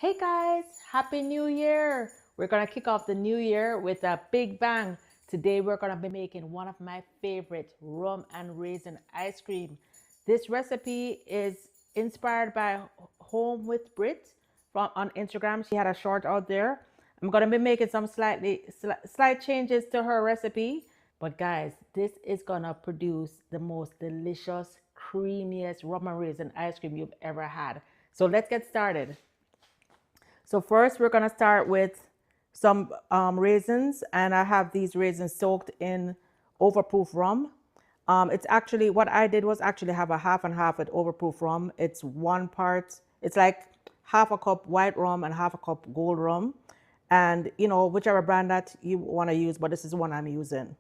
Hey guys, Happy New Year! We're gonna kick off the new year with a big bang. Today we're gonna be making one of my favorite rum and raisin ice cream. This recipe is inspired by Home with Brit from on Instagram. She had a short out there. I'm gonna be making some slight changes to her recipe, but guys, this is gonna produce the most delicious, creamiest rum and raisin ice cream you've ever had. So let's get started. So first we're gonna start with some raisins, and I have these raisins soaked in overproof rum. It's actually, what I did was actually have a half and half with overproof rum. It's one part, it's like half a cup white rum and half a cup gold rum. And you know, whichever brand that you wanna use, but this is the one I'm using.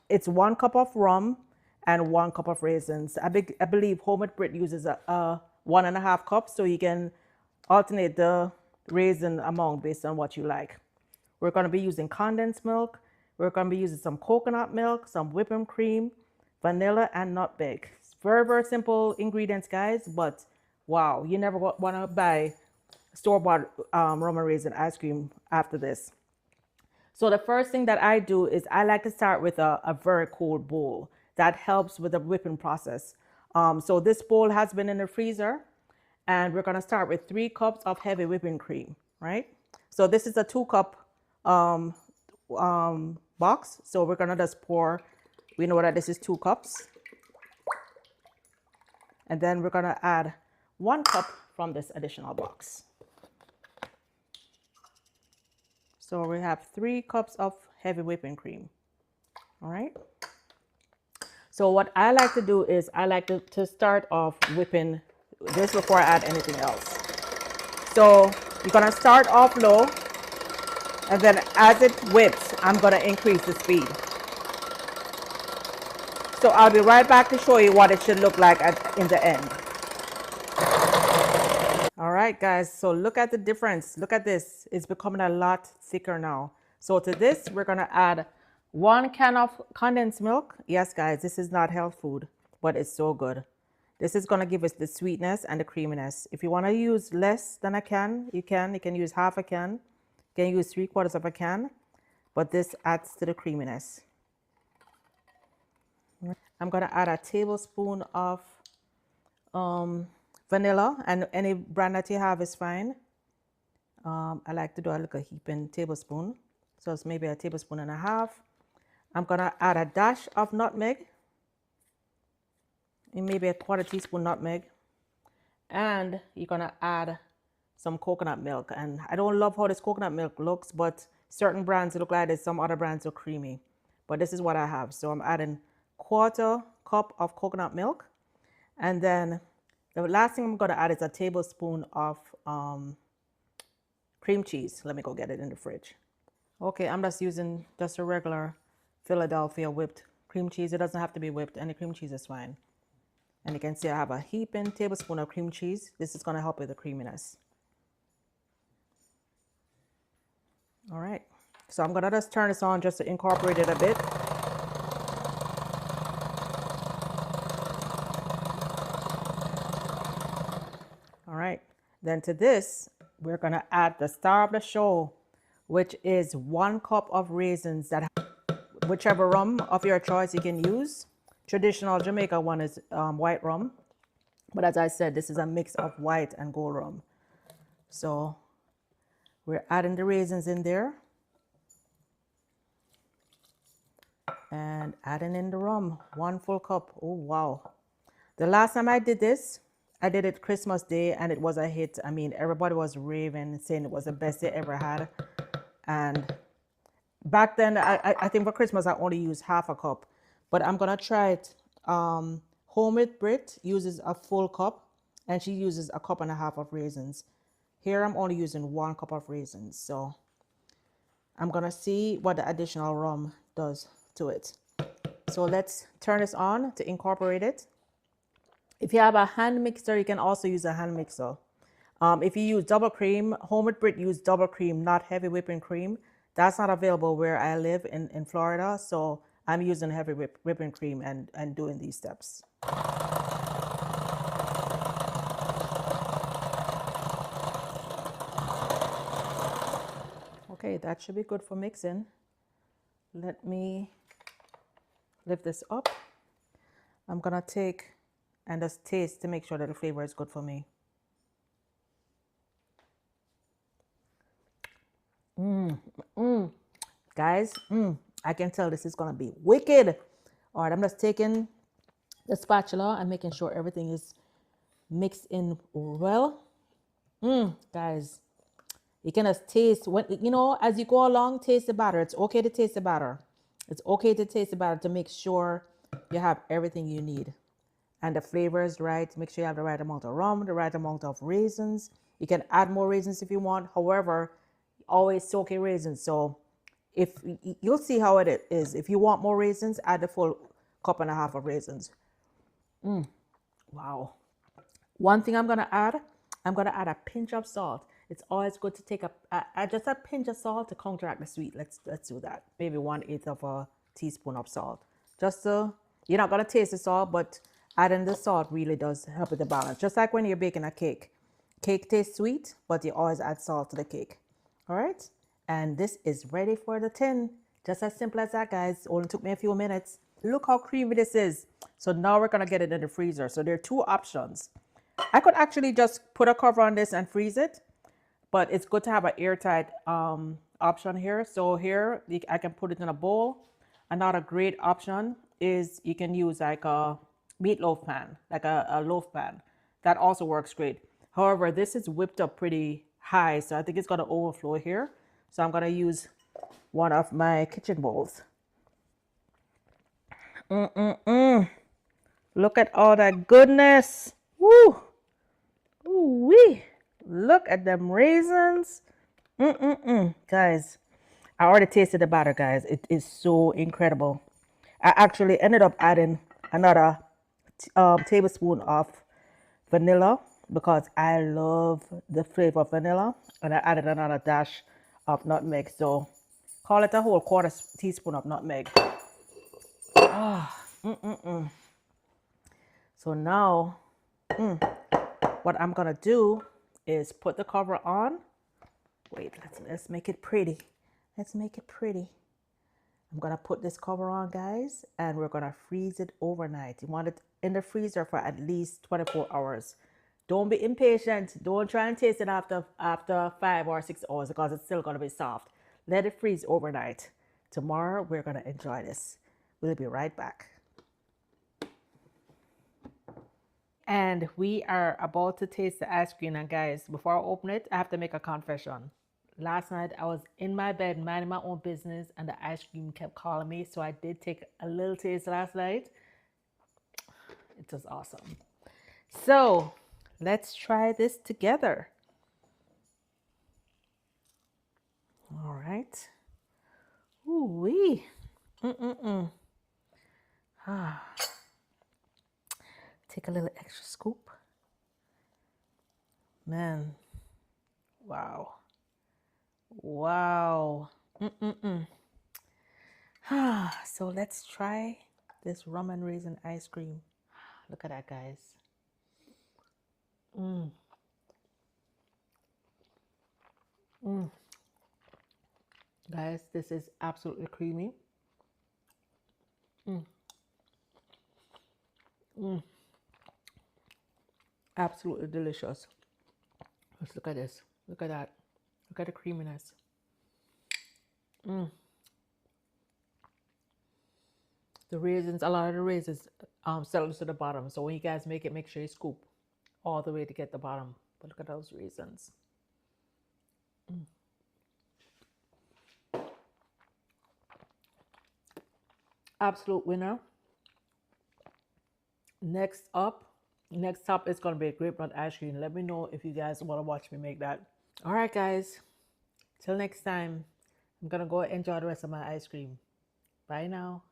It's 1 cup of rum and 1 cup of raisins. I believe Home with Brit uses a 1.5 cups, so you can alternate the raisin amount based on what you like. We're going to be using condensed milk. We're going to be using some coconut milk, some whipping cream, vanilla, and nutmeg. It's very, very simple ingredients, guys, but wow, you never want to buy store-bought rum and raisin ice cream after this. So the first thing that I do is I like to start with a very cold bowl. That helps with the whipping process. So this bowl has been in the freezer, and we're gonna start with 3 cups of heavy whipping cream, right? So this is a 2-cup box. So we're gonna just pour, we know that this is 2 cups. And then we're gonna add 1 cup from this additional box. So we have 3 cups of heavy whipping cream, all right? So what I like to do is I like to start off whipping this before I add anything else. So you're gonna start off low, and then as it whips, I'm gonna increase the speed. So I'll be right back to show you what it should look like in the end. All right, guys, so look at the difference. Look at this, it's becoming a lot thicker now. So to this, we're gonna add 1 can of condensed milk. Yes, guys, this is not health food, but it's so good. This is going to give us the sweetness and the creaminess. If you want to use less than a can, you can. You can use half a can. You can use 3/4 of a can. But this adds to the creaminess. I'm going to add a tablespoon of vanilla. And any brand that you have is fine. I like to do a little heaping tablespoon. So it's maybe a tablespoon and a half. I'm going to add a dash of nutmeg. And maybe a 1/4 teaspoon nutmeg, and you're gonna add some coconut milk. And I don't love how this coconut milk looks, but certain brands look like this, some other brands are creamy, but this is what I have. So I'm adding 1/4 cup of coconut milk, and then the last thing I'm gonna add is a tablespoon of cream cheese. Let me go get it in the fridge. Okay, I'm just using just a regular Philadelphia whipped cream cheese. It doesn't have to be whipped, any cream cheese is fine. And you can see I have a heaping tablespoon of cream cheese. This is going to help with the creaminess. All right. So I'm going to just turn this on just to incorporate it a bit. All right. Then to this, we're going to add the star of the show, which is 1 cup of raisins. That whichever rum of your choice you can use. Traditional Jamaica one is white rum, but as I said, this is a mix of white and gold rum. So we're adding the raisins in there and adding in the rum, 1 full cup. Oh wow! The last time I did this, I did it Christmas Day, and it was a hit. I mean, everybody was raving, saying it was the best they ever had. And back then, I think for Christmas I only used half a cup. But I'm going to try it. Home with Brit uses a full cup, and she uses 1.5 cups of raisins. Here I'm only using 1 cup of raisins. So I'm going to see what the additional rum does to it. So let's turn this on to incorporate it. If you have a hand mixer, you can also use a hand mixer. If you use double cream, Home with Brit use double cream, not heavy whipping cream. That's not available where I live in Florida. So I'm using heavy whipping cream and doing these steps. Okay, that should be good for mixing. Let me lift this up. I'm gonna take and just taste to make sure that the flavor is good for me. Guys, I can tell this is gonna be wicked. All right, I'm just taking the spatula and making sure everything is mixed in well. Guys, you can just taste when, you know, as you go along, taste the batter. It's okay to taste the batter. It's okay to taste the batter to make sure you have everything you need and the flavor is right. Make sure you have the right amount of rum, the right amount of raisins. You can add more raisins if you want. However, always soak in raisins. So if you'll see how it is. If you want more raisins, add the full cup and a half of raisins. Wow. One thing I'm gonna add a pinch of salt. It's always good to take just a pinch of salt to counteract the sweet. Let's do that. Maybe 1/8 of a teaspoon of salt. Just so you're not gonna taste the salt, but adding the salt really does help with the balance. Just like when you're baking a cake. Cake tastes sweet, but you always add salt to the cake. All right, and this is ready for the tin. Just as simple as that, guys. Only took me a few minutes. Look how creamy this is. So now we're gonna get it in the freezer. So there are two options. I could actually just put a cover on this and freeze it, but it's good to have an airtight option here. So here I can put it in a bowl. Another great option is you can use like a meatloaf pan, like a loaf pan. That also works great. However, this is whipped up pretty high, so I think it's gonna overflow here. So I'm gonna use one of my kitchen bowls. Look at all that goodness. Woo! Ooh-wee. Look at them raisins. Guys, I already tasted the batter, guys. It is so incredible. I actually ended up adding another tablespoon of vanilla because I love the flavor of vanilla. And I added another dash of nutmeg. So call it a whole quarter teaspoon of nutmeg. So now, what I'm gonna do is put the cover on. Wait, let's make it pretty. Let's make it pretty. I'm gonna put this cover on, guys, and we're gonna freeze it overnight. You want it in the freezer for at least 24 hours. Don't be impatient. Don't try and taste it after 5 or 6 hours because it's still gonna be soft. Let it freeze overnight. Tomorrow we're gonna enjoy this. We'll be right back. And we are about to taste the ice cream. And guys, before I open it, I have to make a confession. Last night, I was in my bed minding my own business and the ice cream kept calling me. So I did take a little taste last night. It was awesome. So let's try this together. All right. Ooh-wee. Take a little extra scoop. Man, wow. Wow. So let's try this rum and raisin ice cream. Look at that, guys. Guys, this is absolutely creamy. Absolutely delicious. Let's look at this. Look at that. Look at the creaminess. The raisins, a lot of the raisins settle to the bottom. So when you guys make it, make sure you scoop all the way to get the bottom. But look at those raisins. Absolute winner. Next up is going to be a grape nut ice cream. Let me know if you guys want to watch me make that. All right, guys. Till next time, I'm going to go enjoy the rest of my ice cream. Bye now.